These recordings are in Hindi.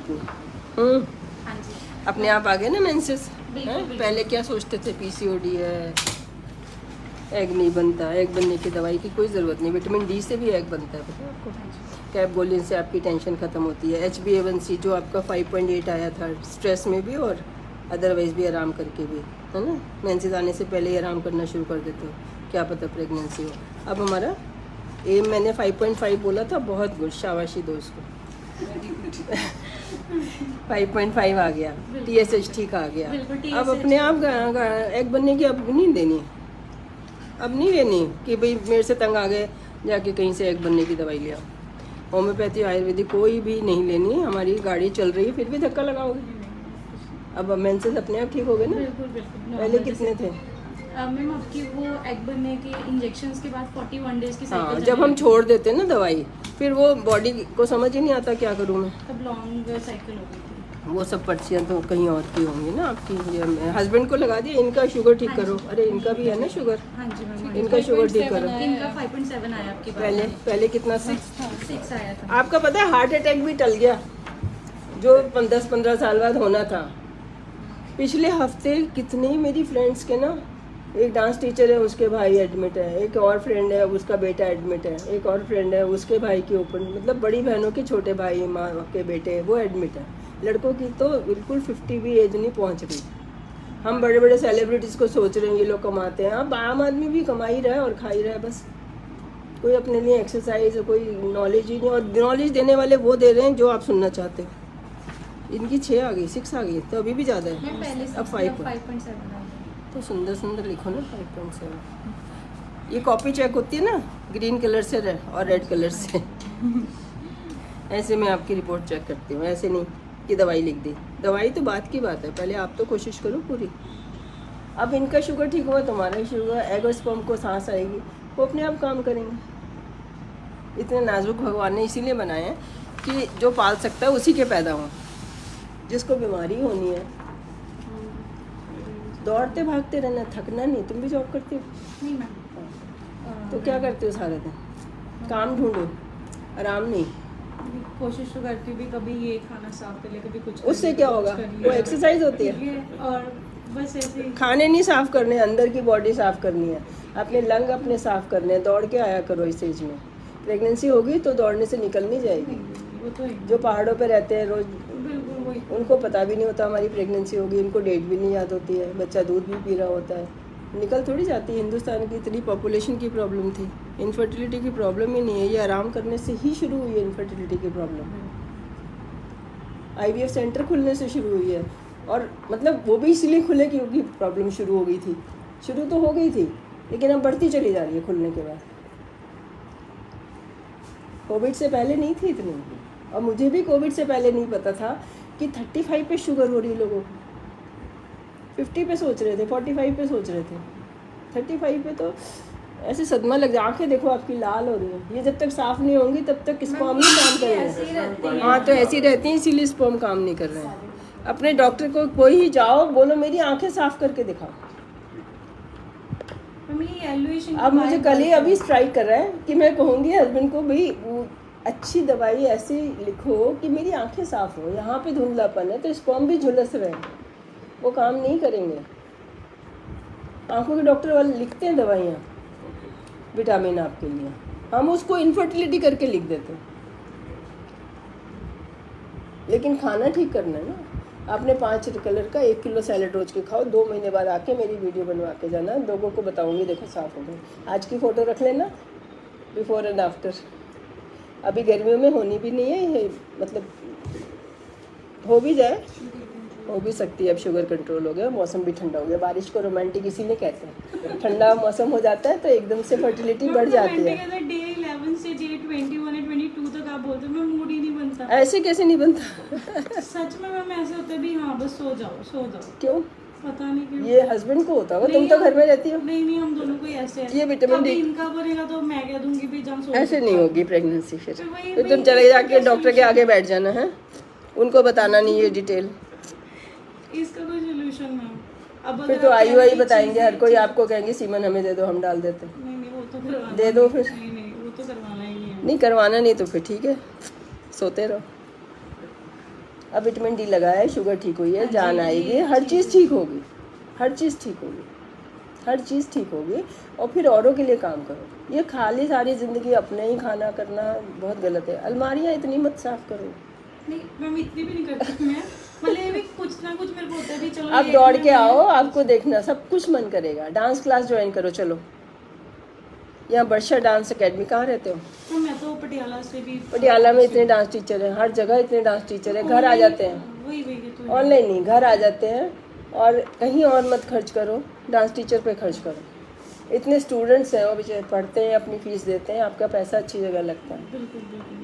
अपनी। हाँ जी अपने आप आ गए ना मेंसेस। बिल्कुल, बिल्कुल। पहले क्या सोचते थे, पीसीओडी है, एग नहीं बनता। एग बनने की दवाई की कोई ज़रूरत नहीं, विटामिन डी से भी एग बनता है, पता है आपको। कैपगोलिन से आपकी टेंशन ख़त्म होती है। HbA1c जो आपका 5.8 आया था, स्ट्रेस में भी और अदरवाइज़ भी, आराम करके भी, है ना। मेंसेस आने से पहले ही आराम करना शुरू कर देते हो, क्या पता प्रेगनेंसी हो। अब हमारा एम मैंने 5.5 बोला था, बहुत गुड, शाबाशी दो उसको। 5.5 आ गया, TSH ठीक आ गया। बिल्कुल, अब TSH अपने आप एग बनने की अब नहीं देनी, अब नहीं लेनी कि भाई मेरे से तंग आ गए जाके कहीं से एग बनने की दवाई ले आओ। होम्योपैथी आयुर्वेदिक कोई भी नहीं लेनी है। हमारी गाड़ी चल रही है फिर भी धक्का लगाओगे। अब मेंसेस अपने आप ठीक हो गए ना। बिल्कुल बिल्कुल। पहले कितने थे? मैम आपकी वो एग बनने के इंजेक्शंस के बाद 41 डेज की हाँ, साइकिल जब हम छोड़ देते हैं ना दवाई, फिर वो बॉडी को समझ ही नहीं आता क्या करूँ मैं। तब लॉन्ग साइकिल हो गई थी। वो सब पर्चियाँ तो कहीं और की होंगी ना आपकी। हस्बैंड को लगा दिया, इनका शुगर ठीक करो। अरे इनका भी है ना शुगर, हाँ जी मैम। इनका शुगर ठीक करो। इनका 5.7 आया आपकी बात पहले में। पहले कितना था? 6 आया था। आपका पता है हार्ट अटैक भी टल गया, जो 10-15 साल बाद होना था। पिछले हफ्ते कितने मेरी फ्रेंड्स के ना, एक डांस टीचर है उसके भाई एडमिट है, एक और फ्रेंड है उसका बेटा एडमिट है, एक और फ्रेंड है उसके भाई के ऊपर, मतलब बड़ी बहनों के छोटे भाई माँ के बेटे वो एडमिट है। लड़कों की तो बिल्कुल 50 भी एज नहीं पहुंच रही। हम बड़े बड़े सेलिब्रिटीज़ को सोच रहे हैं ये लोग कमाते हैं। अब आम आदमी भी कमा ही रहा है और खा ही रहा है बस। कोई अपने लिए एक्सरसाइज, कोई नॉलेज ही नहीं। और नॉलेज देने वाले वो दे रहे हैं जो आप सुनना चाहते हो। इनकी 6 आ गई, 6 आ गई, तो अभी भी ज़्यादा मैं है। पहले से अब 5 5.7 आया। तो सुंदर सुंदर लिखो ना 5.7। ये कॉपी चेक होती है ना, ग्रीन कलर से और रेड कलर से। ऐसे मैं आपकी रिपोर्ट चेक करती हूँ, ऐसे नहीं कि दवाई लिख दी। दवाई तो बात की बात है, पहले आप तो कोशिश करो पूरी। अब इनका शुगर ठीक हुआ, तुम्हारा शुगर, एग और स्पर्म को सांस आएगी, वो अपने आप काम करेंगे। इतने नाजुक भगवान ने इसीलिए बनाए हैं कि जो पाल सकता है उसी के पैदा हों। जिसको बीमारी होनी है दौड़ते भागते रहना, थकना नहीं। तुम भी जॉब करती हो नहीं मैम। तो क्या करते हो सारा दिन? काम ढूंढो, आराम नहीं। कोशिश तो करती हूँ भी, कभी ये खाना साफ कर लिया, कभी कुछ कर उससे लिया, क्या कभी होगा? कुछ कर वो लिया। एक्सरसाइज होती है। ठीक है, और बस ऐसे ही। खाने नहीं साफ करने, अंदर की बॉडी साफ करनी है, अपने लंग अपने साफ करने हैं। दौड़ के आया करो इस एज में। प्रेगनेंसी होगी तो दौड़ने से निकल नहीं जाएगी। वो तो है। जो पहाड़ों पे रहते हैं रोज, बिल्कुल वही। उनको पता भी नहीं होता हमारी प्रेगनेंसी होगी, उनको डेट भी नहीं याद होती है, बच्चा दूध भी पी रहा होता है, निकल थोड़ी जाती है। हिंदुस्तान की इतनी पॉपुलेशन की प्रॉब्लम थी, इनफर्टिलिटी की प्रॉब्लम ही नहीं है। ये आराम करने से ही शुरू हुई है इनफर्टिलिटी की प्रॉब्लम। IVF सेंटर खुलने से शुरू हुई है, और मतलब वो भी इसलिए खुले क्योंकि प्रॉब्लम शुरू हो गई थी। शुरू तो हो गई थी लेकिन अब बढ़ती चली जा रही है खुलने के बाद। कोविड से पहले नहीं थी इतनी, और मुझे भी कोविड से पहले नहीं पता था कि 35 पे शुगर हो रही है लोगों को। 50 पे सोच रहे थे, 45 पे सोच रहे थे, 35 पे तो ऐसे सदमा लग जाए। आंखें देखो आपकी लाल हो रही है। ये जब तक साफ नहीं होंगी तब तक स्पर्म नहीं काम करेंगे। हाँ, तो ऐसी रहती हैं, इसीलिए स्पर्म काम नहीं कर रहे हैं। अपने डॉक्टर को कोई ही जाओ, बोलो मेरी आंखें साफ करके दिखाओ। अब मुझे कल ही अभी स्ट्राइक कर रहा है कि मैं कहूँगी हस्बैंड को, भाई वो अच्छी दवाई ऐसी लिखो कि मेरी आंखें साफ हो। यहाँ पे धुंधलापन है तो स्पर्म भी झुलस रहे हैं, वो काम नहीं करेंगे। आंखों के डॉक्टर वाले लिखते हैं दवाइयाँ विटामिन आपके लिए, हम उसको इनफर्टिलिटी करके लिख देते हैं। लेकिन खाना ठीक करना है ना। आपने 5 कलर का 1 किलो सैलेड रोज के खाओ। 2 महीने बाद आके मेरी वीडियो बनवा के जाना, लोगों को बताऊंगी देखो साफ हो गई। आज की फ़ोटो रख लेना, बिफोर एंड आफ्टर। अभी गर्मियों में होनी भी नहीं है ये, मतलब हो भी जाए, हो भी सकती है। अब शुगर कंट्रोल हो गया, मौसम भी ठंडा हो गया। बारिश को रोमांटिक इसीलिए कहते हैं, ठंडा मौसम हो जाता है तो एकदम से फर्टिलिटी बढ़ जाती है। डे 11 से डे 21 या 22 तक आप बोलते हो, मैं मूड ही नहीं बनता। ऐसे कैसे नहीं बनता? सच में मैम ऐसे होता है भी, हाँ बस सो जाओ सो जाओ। क्यों? पता नहीं क्यों। ये हस्बैंड को होता होगा, तुम तो घर में रहती हो। नहीं हम दोनों को ही ऐसे है। ये विटामिन कभी डी इनका बनेगा तो मैं कह दूंगी भी जम सो। ऐसे नहीं होगी प्रेगनेंसी। फिर वही- फिर तुम चले जाके डॉक्टर के आगे बैठ जाना है, उनको बताना नहीं ये डिटेल। इसका कोई सोल्यूशन मैम। अब फिर अगर तो आप आई ऐसी बताएंगे हर चीजें- कोई, आपको कहेंगे सीमन हमें दे दो, हम डाल देते। नहीं वो तो करवाना दे दो फिर। नहीं वो तो करवाना ही नहीं है। नहीं करवाना नहीं तो फिर ठीक है, सोते रहो। अब विटामिन डी लगाया है, शुगर ठीक हुई है, जान आएगी, हर चीज़ ठीक होगी, हर चीज़ ठीक होगी, हर चीज़ ठीक होगी। और फिर औरों के लिए काम करो। ये खाली सारी ज़िंदगी अपने ही खाना करना बहुत गलत है। अलमारियाँ इतनी मत साफ़ करो। नहीं मैम इतनी भी नहीं करती मैं, मतलब ये भी कुछ ना कुछ मेरे को होता है भी चलो आप ये दौड़ एक के में आओ, आपको देखना सब कुछ मन करेगा। डांस क्लास ज्वाइन करो, चलो। यहाँ वर्षा डांस अकेडमी, कहाँ रहते हो? तो मैं तो पटियाला से भी, पटियाला में इतने डांस टीचर हैं, हर जगह इतने डांस टीचर हैं, घर आ जाते हैं। वही वही तो है। ऑनलाइन नहीं, घर आ जाते हैं। और कहीं और मत खर्च करो, डांस टीचर पे खर्च करो। इतने स्टूडेंट्स हैं, वो बेचारे पढ़ते हैं, अपनी फीस देते हैं, आपका पैसा अच्छी जगह लगता है। बिल्कुल बिल्कुल।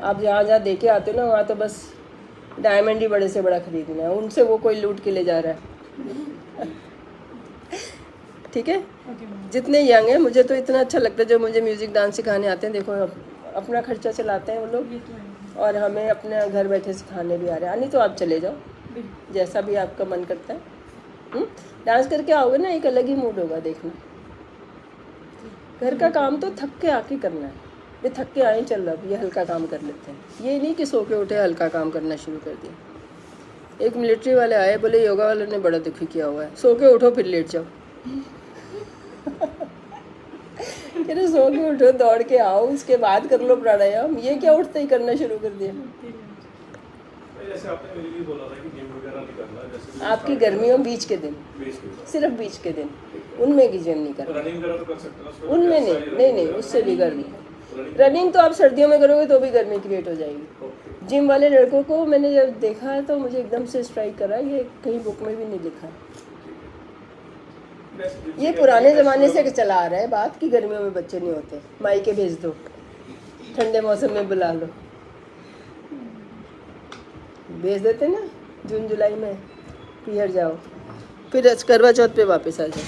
आप जहाँ जहाँ दे के आते हो ना, वहाँ तो बस डायमंड ही बड़े से बड़ा खरीदना है, उनसे वो कोई लूट के ले जा रहा है। ठीक है। Okay ma'am. जितने यंग हैं, मुझे तो इतना अच्छा लगता है जो मुझे म्यूज़िक डांस सिखाने आते हैं। देखो अपना खर्चा चलाते हैं वो लोग, ये तो है। और हमें अपने घर बैठे सिखाने भी आ रहे हैं। नहीं तो आप चले जाओ, बिल्कुल। जैसा भी आपका मन करता है। डांस करके आओगे ना, एक अलग ही मूड होगा, देखना। घर का काम तो थक के आके करना है। ये थक के आए, चल अब ये हल्का काम कर लेते हैं। ये नहीं कि सो के उठे हल्का काम करना शुरू कर दिया। एक मिलिट्री वाले आए, बोले योगा वालों ने बड़ा दुखी किया हुआ है, सो के उठो फिर लेट जाओ। कह रहे सो के उठो, दौड़ के आओ, उसके बाद कर लो प्राणायाम। ये क्या उठते ही करना शुरू कर दिया? जैसे आपने मेरे लिए बोला था कि जिम वगैरह नहीं करना, जैसे आपकी गर्मियों बीच के दिन, सिर्फ बीच के दिन, उनमें की जिम नहीं करना। रनिंग वगैरह तो कर सकते हैं उसमें, उनमें नहीं, उससे भी गर्मी। रनिंग तो आप सर्दियों में करोगे तो भी गर्मी क्रिएट हो जाएगी। जिम वाले लड़कों को मैंने जब देखा तो मुझे एकदम से स्ट्राइक करा, ये कहीं बुक में भी नहीं लिखा। ये पुराने ज़माने से चला आ रहा है बात कि गर्मियों में बच्चे नहीं होते, मायके भेज दो, ठंडे मौसम में बुला लो। भेज देते ना जून जुलाई में, पियर जाओ, फिर करवा चौथ पे वापस आ जाओ।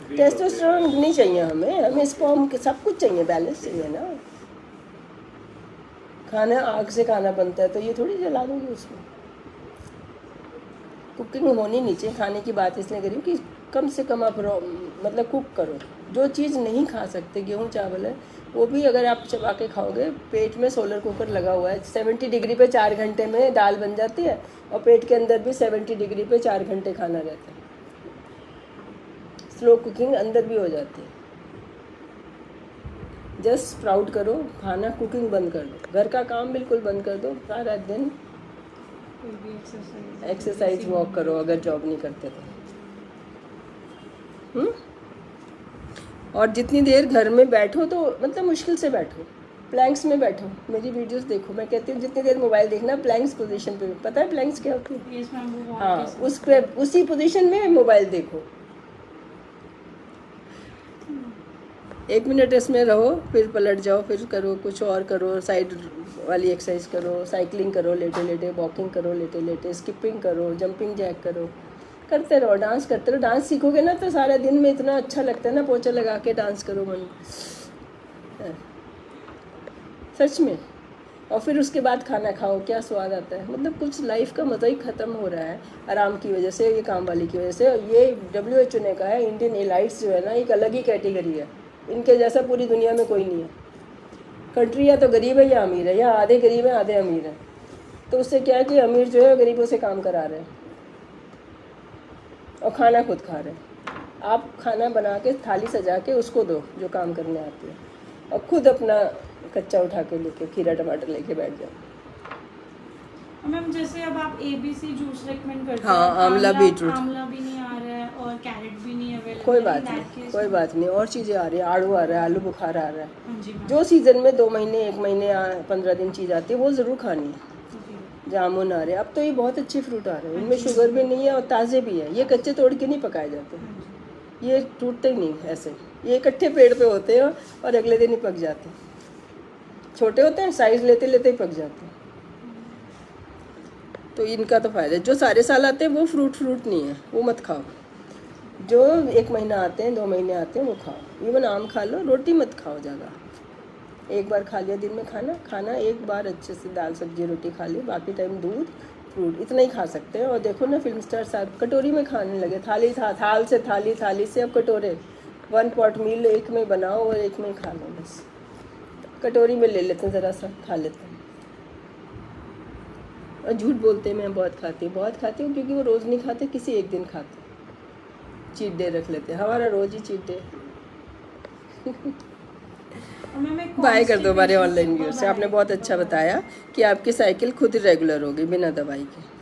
टेस्टोस्टेरोन नहीं चाहिए हमें स्पर्म के सब कुछ चाहिए, बैलेंस चाहिए ना। खाना आग से खाना बनता है, तो ये थोड़ी जला दूंगी उसमें। कुकिंग होनी नहीं चाहिए। खाने की बात इसलिए करी कि कम से कम आप मतलब कुक करो। जो चीज़ नहीं खा सकते, गेहूँ चावल है, वो भी अगर आप चबा के खाओगे, पेट में सोलर कुकर लगा हुआ है, 70 डिग्री पे 4 घंटे में दाल बन जाती है, और पेट के अंदर भी 70 डिग्री पे 4 घंटे खाना रहता है। स्लो कुकिंग अंदर भी हो जाती है। जस्ट स्प्राउट करो, खाना कुकिंग बंद कर दो, घर का काम बिल्कुल बंद कर दो, सारा दिन कोई भी एक्सरसाइज वॉक करो अगर जॉब नहीं करते तो। और जितनी देर घर में बैठो तो मतलब मुश्किल से बैठो, प्लैंक्स में बैठो। मेरी वीडियोस देखो, मैं कहती हूँ जितनी देर मोबाइल देखना, प्लैंक्स पोजीशन पे। पता है प्लैंक्स क्या होती है? यस मैम, वो हाँ, उस पे उसी पोजीशन में मोबाइल देखो, 1 मिनट इसमें रहो, फिर पलट जाओ, फिर करो कुछ और करो, साइड वाली एक्सरसाइज करो, साइकिलिंग करो लेटे लेटे, वॉकिंग करो लेटे लेटे, स्किपिंग करो, जंपिंग जैक करो, करते रहो, डांस करते रहो। डांस सीखोगे ना तो सारा दिन में इतना अच्छा लगता है ना, पोछा लगा के डांस करो मन सच में। और फिर उसके बाद खाना खाओ, क्या स्वाद आता है। मतलब कुछ लाइफ का मज़ा ही ख़त्म हो रहा है आराम की वजह से, ये काम वाली की वजह से। ये WHO ने कहा है, इंडियन एलाइट्स जो है ना, एक अलग ही कैटेगरी है, इनके जैसा पूरी दुनिया में कोई नहीं है। कंट्री या तो गरीब है या अमीर है, या आधे गरीब है आधे अमीर है। तो उससे क्या है कि अमीर जो है गरीबों से काम करा रहे हैं और खाना खुद खा रहे हैं। आप खाना बना के थाली सजा के उसको दो जो काम करने आती है, और खुद अपना कच्चा उठा के लेके खीरा टमाटर लेके बैठ जाओ। मैम जैसे अब आप ABC जूस रेकमेंड करते हैं, हाँ, आंवला बीटरूट, आंवला भी नहीं आ रहा है और कैरेट भी नहीं अवेलेबल। कोई बात नहीं, कोई बात नहीं, और चीज़ें आ रही है, आड़ू आ रहा है, आलू बुखारा आ रहा है। हाँ जी मैम। जो सीज़न में 2 महीने 1 महीने 15 दिन चीज़ आती है वो ज़रूर खानी है। ओके। जामुन आ रहे हैं, अब तो ये बहुत अच्छे फ्रूट आ रहे हैं, इनमें शुगर भी नहीं है और ताज़े भी है। ये कच्चे तोड़ के नहीं पकाए जाते, हाँ जी। ये टूटते ही नहीं ऐसे, ये इकट्ठे पेड़ पे होते हैं और अगले दिन ही पक जाते हैं। छोटे होते हैं, साइज लेते लेते ही पक जाते हैं। तो इनका तो फ़ायदा है। जो सारे साल आते हैं वो फ्रूट नहीं है, वो मत खाओ। जो 1 महीना आते हैं 2 महीने आते हैं वो खाओ। इवन आम खा लो, रोटी मत खाओ ज़्यादा। एक बार खा लिया दिन में, खाना एक बार अच्छे से दाल सब्जी रोटी खा ली, बाकी टाइम दूध फ्रूट इतना ही खा सकते हैं। और देखो ना फिल्म स्टार साहब कटोरी में खाने लगे, थाल से अब कटोरे। 1 पॉट मील एक में बनाओ और एक में खा लो, बस कटोरी में ले लेते हैं, ज़रा सा खा लेते हैं। और झूठ बोलते हैं मैं बहुत खाती हूँ क्योंकि वो रोज़ नहीं खाते, किसी एक दिन खाते, चीट डे रख लेते हैं, हमारा रोज़ ही चीट डे। और मैम एक बाय कर दो हमारे constipation ऑनलाइन से व्यूअर से। आपने बहुत अच्छा बताया कि आपकी साइकिल खुद रेगुलर हो गई बिना दवाई के।